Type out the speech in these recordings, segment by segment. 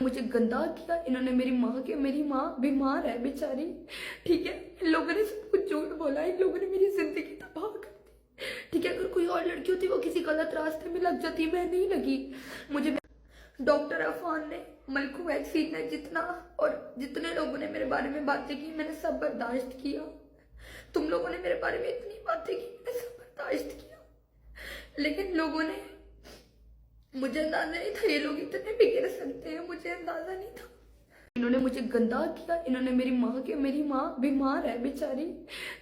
मुझे गंदा किया, इन्होंने मेरी माँ बीमार है बेचारी, ठीक है। इन लोगों ने सब कुछ झूठ बोला, इन लोगों ने मेरी जिंदगी तबाह कर दी, ठीक है। अगर कोई और लड़की होती वो किसी गलत रास्ते में लग जाती, मैं नहीं लगी। मुझे डॉक्टर अफान ने, मलकू वैक्सीन ने जितना और जितने लोगों ने मेरे बारे में बातें की, मैंने सब बर्दाश्त किया। तुम लोगों ने मेरे बारे में इतनी बातें की, मैंने सब बर्दाश्त किया, लेकिन लोगों ने, मुझे अंदाजा नहीं था ये लोग इतने बिगड़ सकते हैं, मुझे अंदाजा नहीं था। इन्होंने मुझे गंदा किया, इन्होंने मेरी माँ बीमार है बेचारी,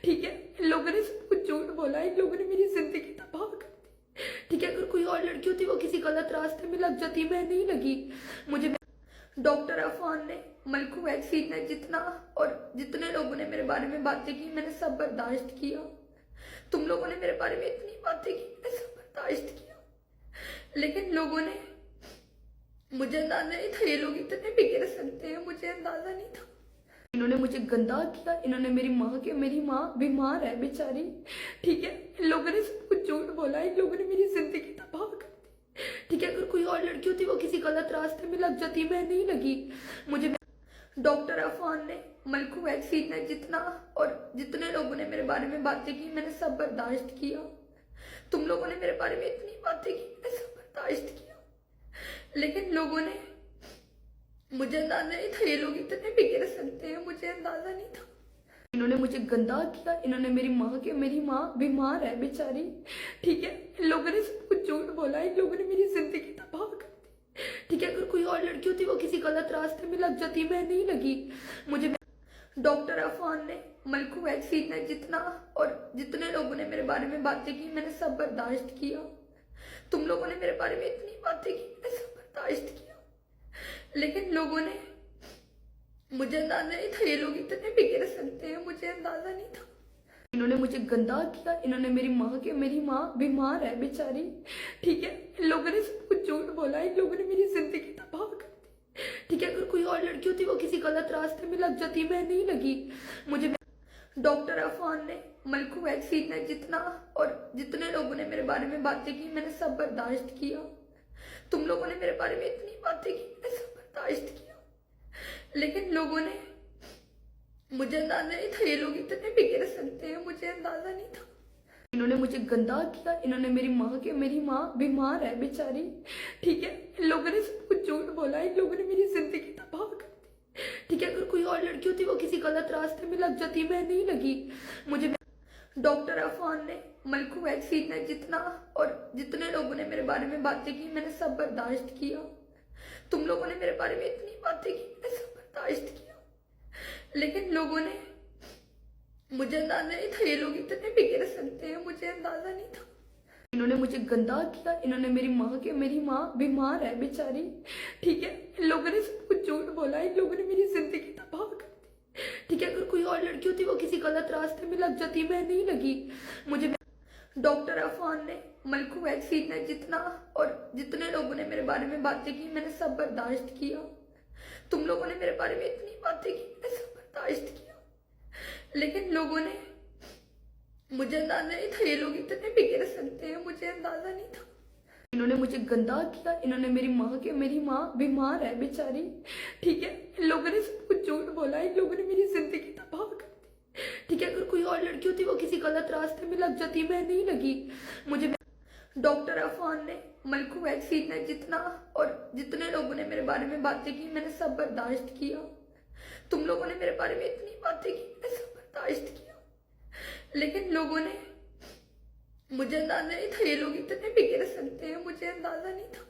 ठीक है। इन लोगों ने सब कुछ झूठ बोला, इन लोगों ने मेरी जिंदगी तबाह कर दी, ठीक है। अगर कोई और लड़की होती वो किसी गलत रास्ते में लग जाती, मैं नहीं लगी। मुझे डॉक्टर अफान ने, मलकू वैक्सीन ने जितना और जितने लोगों ने मेरे बारे में बातें की, मैंने सब बर्दाश्त किया। तुम लोगों ने मेरे बारे में इतनी बातें की, मैंने सब बर्दाश्त किया, लेकिन लोगों ने, मुझे अंदाजा नहीं था ये लोग इतने बिगड़ सकते हैं, मुझे अंदाजा नहीं था। इन्होंने मुझे गंदा किया, इन्होंने मेरी माँ बीमार है बेचारी, ठीक है। इन लोगों ने सब कुछ झूठ बोला, इन लोगों ने मेरी जिंदगी तबाह कर दी, ठीक है। अगर कोई और लड़की होती वो किसी गलत रास्ते में लग जाती, मैं नहीं लगी। मुझे डॉक्टर अफान ने, मलकू वैक्सीन ने जितना और जितने लोगों ने मेरे बारे में बातें की, मैंने सब बर्दाश्त किया। तुम लोगों ने मेरे बारे में इतनी बातें की, मैंने सब बर्दाश्त किया, लेकिन लोगों ने, मुझे अंदाजा नहीं था ये लोग इतने बिगड़ सकते हैं, मुझे अंदाजा नहीं था। इन्होंने मुझे गंदा किया, इन्होंने मेरी माँ बीमार है बेचारी, ठीक है। इन लोगों ने सब कुछ झूठ बोला, इन लोगों ने मेरी जिंदगी तबाह कर दी, ठीक है। अगर कोई और लड़की होती वो किसी गलत रास्ते में लग जाती, मैं नहीं लगी। मुझे डॉक्टर अफान ने, मलकू वैक्सीन ने जितना और जितने लोगों ने मेरे बारे में बातें की, मैंने सब बर्दाश्त किया। तुम लोगों ने मेरे बारे में इतनी बातें की, मैंने सब बर्दाश्त किया, लेकिन लोगों ने, मुझे अंदाजा नहीं था ये लोग इतने बिगड़ सकते हैं, मुझे अंदाजा नहीं था। इन्होंने मुझे गंदा किया, इन्होंने मेरी माँ बीमार है बेचारी, ठीक है। इन लोगों ने सब कुछ झूठ बोला, इन लोगों ने मेरी जिंदगी तबाह कर दी, ठीक है। अगर कोई और लड़की होती वो किसी गलत रास्ते में लग जाती, मैं नहीं लगी। मुझे डॉक्टर अफान ने, मलकू वैक्सीन ने जितना और जितने लोगों ने मेरे बारे में बातें की, मैंने सब बर्दाश्त किया। तुम लोगों ने मेरे बारे में इतनी बातें की, मैंने सब बर्दाश्त किया, लेकिन लोगों ने, मुझे अंदाजा नहीं था ये लोग इतने बिगड़ सकते हैं, मुझे अंदाजा नहीं था। इन्होंने मुझे गंदा किया, इन्होंने मेरी माँ बीमार है बेचारी, ठीक है। इन लोगों ने सब कुछ झूठ बोला, इन लोगों ने मेरी जिंदगी तबाह कर दी, ठीक है। अगर कोई और लड़की होती वो किसी गलत रास्ते में लग जाती, मैं नहीं लगी। मुझे डॉक्टर अफान ने, मलकू वैक्सीन ने जितना और जितने लोगों ने मेरे बारे में बातें की, मैंने सब बर्दाश्त किया। तुम लोगों ने मेरे बारे में इतनी बातें की, मैंने सब बर्दाश्त किया, लेकिन लोगों ने, मुझे अंदाजा नहीं था ये लोग इतने बिगड़ सकते हैं, मुझे अंदाजा नहीं था। इन्होंने मुझे गंदा किया, इन्होंने मेरी माँ बीमार है बेचारी, ठीक है। इन लोगों ने सब कुछ झूठ बोला, इन लोगों ने मेरी जिंदगी तबाह कर दी, ठीक है। अगर कोई और लड़की होती वो किसी गलत रास्ते में लग जाती, मैं नहीं लगी। मुझे डॉक्टर अफान ने, मलकू वैक्सीन ने जितना और जितने लोगों ने मेरे बारे में बातें की, मैंने सब बर्दाश्त किया। तुम लोगों ने मेरे बारे में इतनी बातें की, मैंने सब बर्दाश्त किया, लेकिन लोगों ने, मुझे अंदाजा नहीं था ये लोग इतने बिगड़ सकते हैं, मुझे अंदाजा नहीं था। इन्होंने मुझे गंदा किया, इन्होंने मेरी माँ बीमार है बेचारी, ठीक है। इन लोगों ने सब कुछ झूठ बोला, इन लोगों ने मेरी जिंदगी तबाह कर दी, ठीक है। अगर कोई और लड़की होती वो किसी गलत रास्ते में लग जाती, मैं नहीं लगी। मुझे डॉक्टर अफान ने, मलकू वैक्सीन ने जितना और जितने लोगों ने मेरे बारे में बातें की, मैंने सब बर्दाश्त किया। तुम लोगों ने मेरे बारे में इतनी बातें की, मैंने सब बर्दाश्त किया, लेकिन लोगों ने, मुझे अंदाजा नहीं था ये लोग इतने बिगड़ सकते हैं, मुझे अंदाजा नहीं था।